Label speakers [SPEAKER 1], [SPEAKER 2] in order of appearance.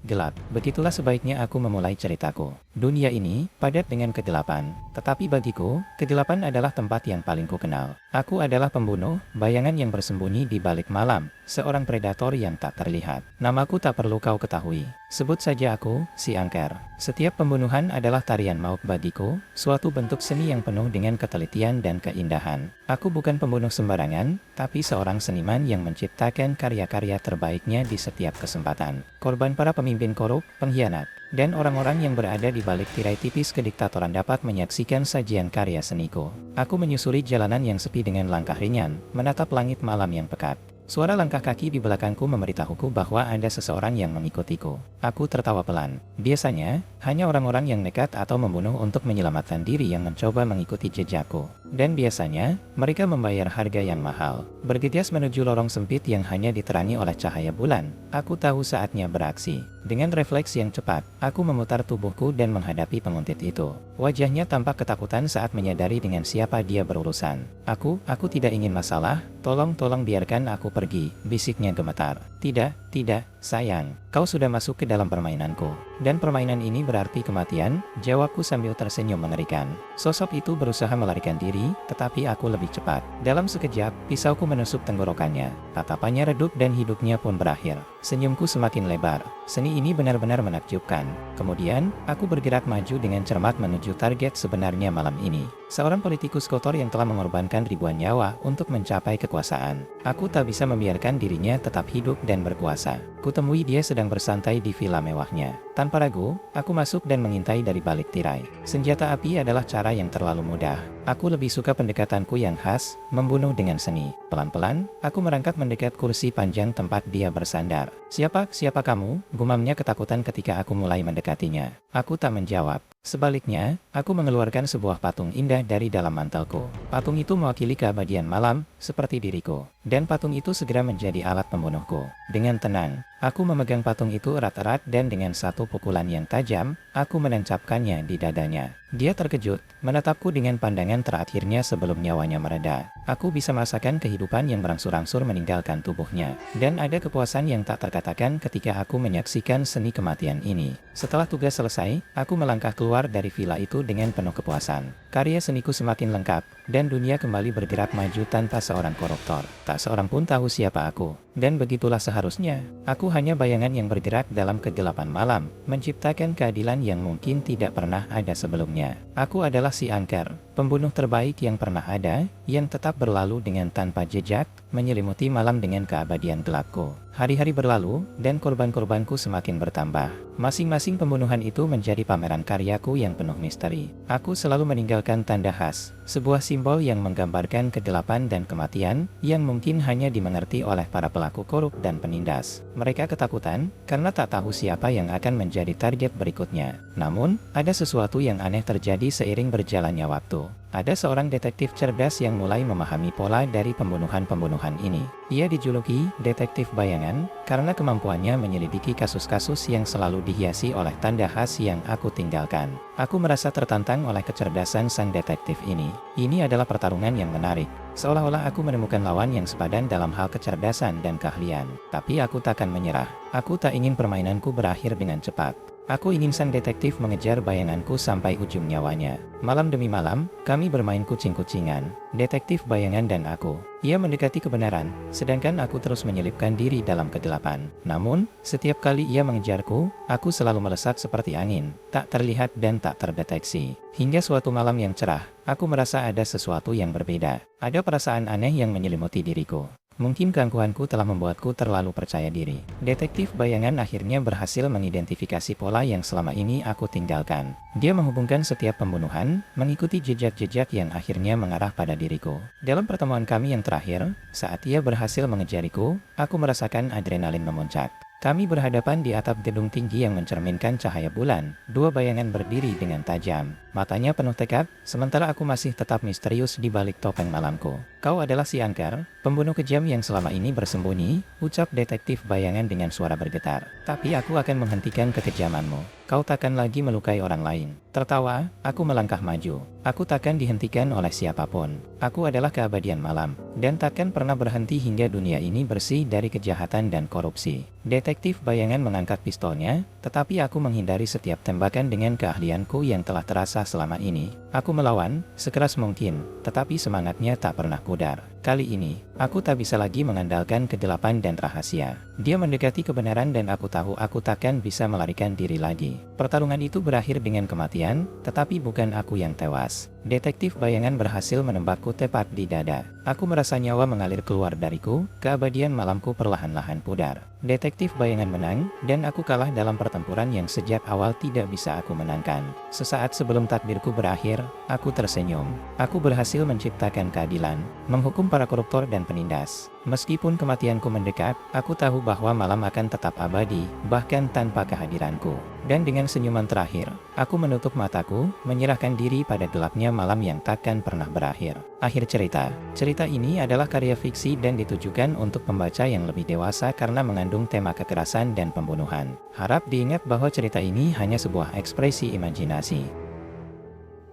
[SPEAKER 1] gelap. Begitulah sebaiknya aku memulai ceritaku. Dunia ini padat dengan kegelapan, tetapi bagiku, kegelapan adalah tempat yang paling kukenal. Aku adalah pembunuh, bayangan yang bersembunyi di balik malam, seorang predator yang tak terlihat. Namaku tak perlu kau ketahui. Sebut saja aku, si Angker. Setiap pembunuhan adalah tarian maut bagiku, suatu bentuk seni yang penuh dengan ketelitian dan keindahan. Aku bukan pembunuh sembarangan, tapi seorang seniman yang menciptakan karya-karya terbaiknya di setiap kesempatan. Korban para pemimpin korup, pengkhianat, dan orang-orang yang berada di balik tirai tipis kediktatoran dapat menyaksikan sajian karya seniku. Aku menyusuri jalanan yang sepi dengan langkah ringan, menatap langit malam yang pekat. Suara langkah kaki di belakangku memberitahuku bahwa ada seseorang yang mengikutiku. Aku tertawa pelan. Biasanya, hanya orang-orang yang nekat atau membunuh untuk menyelamatkan diri yang mencoba mengikuti jejakku. Dan biasanya, mereka membayar harga yang mahal. Bergegas menuju lorong sempit yang hanya diterangi oleh cahaya bulan, aku tahu saatnya beraksi. Dengan refleks yang cepat, aku memutar tubuhku dan menghadapi penguntit itu. Wajahnya tampak ketakutan saat menyadari dengan siapa dia berurusan. Aku tidak ingin masalah, tolong biarkan aku pergi, bisiknya gemetar. Tidak, sayang, kau sudah masuk ke dalam permainanku. Dan permainan ini berarti kematian, jawabku sambil tersenyum mengerikan. Sosok itu berusaha melarikan diri, tetapi aku lebih cepat. Dalam sekejap, pisauku menusuk tenggorokannya. Tatapannya redup dan hidupnya pun berakhir. Senyumku semakin lebar. Seni ini benar-benar menakjubkan. Kemudian, aku bergerak maju dengan cermat menuju target sebenarnya malam ini. Seorang politikus kotor yang telah mengorbankan ribuan nyawa untuk mencapai kekuasaan. Aku tak bisa membiarkan dirinya tetap hidup dan berkuasa. Kutemui dia sedang bersantai di villa mewahnya. Tanpa ragu, aku masuk dan mengintai dari balik tirai. Senjata api adalah cara yang terlalu mudah. Aku lebih suka pendekatanku yang khas, membunuh dengan seni. Pelan-pelan, aku merangkak mendekat kursi panjang tempat dia bersandar. Siapa kamu? Gumamnya ketakutan ketika aku mulai mendekatinya. Aku tak menjawab. Sebaliknya, aku mengeluarkan sebuah patung indah dari dalam mantelku. Patung itu mewakili keabadian malam, seperti diriku. Dan patung itu segera menjadi alat pembunuhku. Dengan tenang, aku memegang patung itu erat-erat dan dengan satu pukulan yang tajam, aku menancapkannya di dadanya. Dia terkejut, menatapku dengan pandangan terakhirnya sebelum nyawanya mereda. Aku bisa merasakan kehidupan yang berangsur-angsur meninggalkan tubuhnya. Dan ada kepuasan yang tak terkatakan ketika aku menyaksikan seni kematian ini. Setelah tugas selesai, aku melangkah keluar dari villa itu dengan penuh kepuasan. Karya seniku semakin lengkap, dan dunia kembali bergerak maju tanpa seorang koruptor. Tak seorang pun tahu siapa aku. Dan begitulah seharusnya. Aku hanya bayangan yang bergerak dalam kegelapan malam, menciptakan keadilan yang mungkin tidak pernah ada sebelumnya. Aku adalah si Angker, pembunuh terbaik yang pernah ada, yang tetap berlalu dengan tanpa jejak, menyelimuti malam dengan keabadian gelapku. Hari-hari berlalu, dan korban-korbanku semakin bertambah. Masing-masing pembunuhan itu menjadi pameran karyaku yang penuh misteri. Aku selalu meninggalkan tanda khas, sebuah simbol yang menggambarkan kegelapan dan kematian, yang mungkin hanya dimengerti oleh para pelaku korup dan penindas. Mereka ketakutan, karena tak tahu siapa yang akan menjadi target berikutnya. Namun, ada sesuatu yang aneh terjadi seiring berjalannya waktu. Ada seorang detektif cerdas yang mulai memahami pola dari pembunuhan-pembunuhan ini. Ia dijuluki detektif bayangan karena kemampuannya menyelidiki kasus-kasus yang selalu dihiasi oleh tanda khas yang aku tinggalkan. Aku merasa tertantang oleh kecerdasan sang detektif ini. Ini adalah pertarungan yang menarik. Seolah-olah aku menemukan lawan yang sepadan dalam hal kecerdasan dan keahlian. Tapi aku takkan menyerah. Aku tak ingin permainanku berakhir dengan cepat. Aku ingin sang detektif mengejar bayanganku sampai ujung nyawanya. Malam demi malam, kami bermain kucing-kucingan, detektif bayangan dan aku. Ia mendekati kebenaran, sedangkan aku terus menyelipkan diri dalam kegelapan. Namun, setiap kali ia mengejarku, aku selalu melesat seperti angin, tak terlihat dan tak terdeteksi. Hingga suatu malam yang cerah, aku merasa ada sesuatu yang berbeda. Ada perasaan aneh yang menyelimuti diriku. Mungkin keangkuhanku telah membuatku terlalu percaya diri. Detektif bayangan akhirnya berhasil mengidentifikasi pola yang selama ini aku tinggalkan. Dia menghubungkan setiap pembunuhan, mengikuti jejak-jejak yang akhirnya mengarah pada diriku. Dalam pertemuan kami yang terakhir, saat ia berhasil mengejariku, aku merasakan adrenalin memuncak. Kami berhadapan di atap gedung tinggi yang mencerminkan cahaya bulan. Dua bayangan berdiri dengan tajam. Matanya penuh tekad, sementara aku masih tetap misterius di balik topeng malamku. Kau adalah si Angker, pembunuh kejam yang selama ini bersembunyi, ucap detektif bayangan dengan suara bergetar. Tapi aku akan menghentikan kekejamanmu. Kau takkan lagi melukai orang lain. Tertawa, aku melangkah maju. Aku takkan dihentikan oleh siapapun. Aku adalah keabadian malam, dan takkan pernah berhenti hingga dunia ini bersih dari kejahatan dan korupsi. Detektif bayangan mengangkat pistolnya, tetapi aku menghindari setiap tembakan dengan keahlianku yang telah terasa selama ini. Aku melawan, sekeras mungkin, tetapi semangatnya tak pernah pudar. Kali ini, aku tak bisa lagi mengandalkan kegelapan dan rahasia. Dia mendekati kebenaran dan aku tahu aku takkan bisa melarikan diri lagi. Pertarungan itu berakhir dengan kematian, tetapi bukan aku yang tewas. Detektif bayangan berhasil menembakku tepat di dada. Aku merasa nyawa mengalir keluar dariku, keabadian malamku perlahan-lahan pudar. Detektif bayangan menang, dan aku kalah dalam pertempuran yang sejak awal tidak bisa aku menangkan. Sesaat sebelum takdirku berakhir, aku tersenyum. Aku berhasil menciptakan keadilan, menghukum para koruptor dan penindas. Meskipun kematianku mendekat, aku tahu bahwa malam akan tetap abadi, bahkan tanpa kehadiranku. Dan dengan senyuman terakhir, aku menutup mataku, menyerahkan diri pada gelapnya malam yang takkan pernah berakhir. Akhir cerita. Cerita ini adalah karya fiksi dan ditujukan untuk pembaca yang lebih dewasa karena mengandung tema kekerasan dan pembunuhan. Harap diingat bahwa cerita ini hanya sebuah ekspresi imajinasi.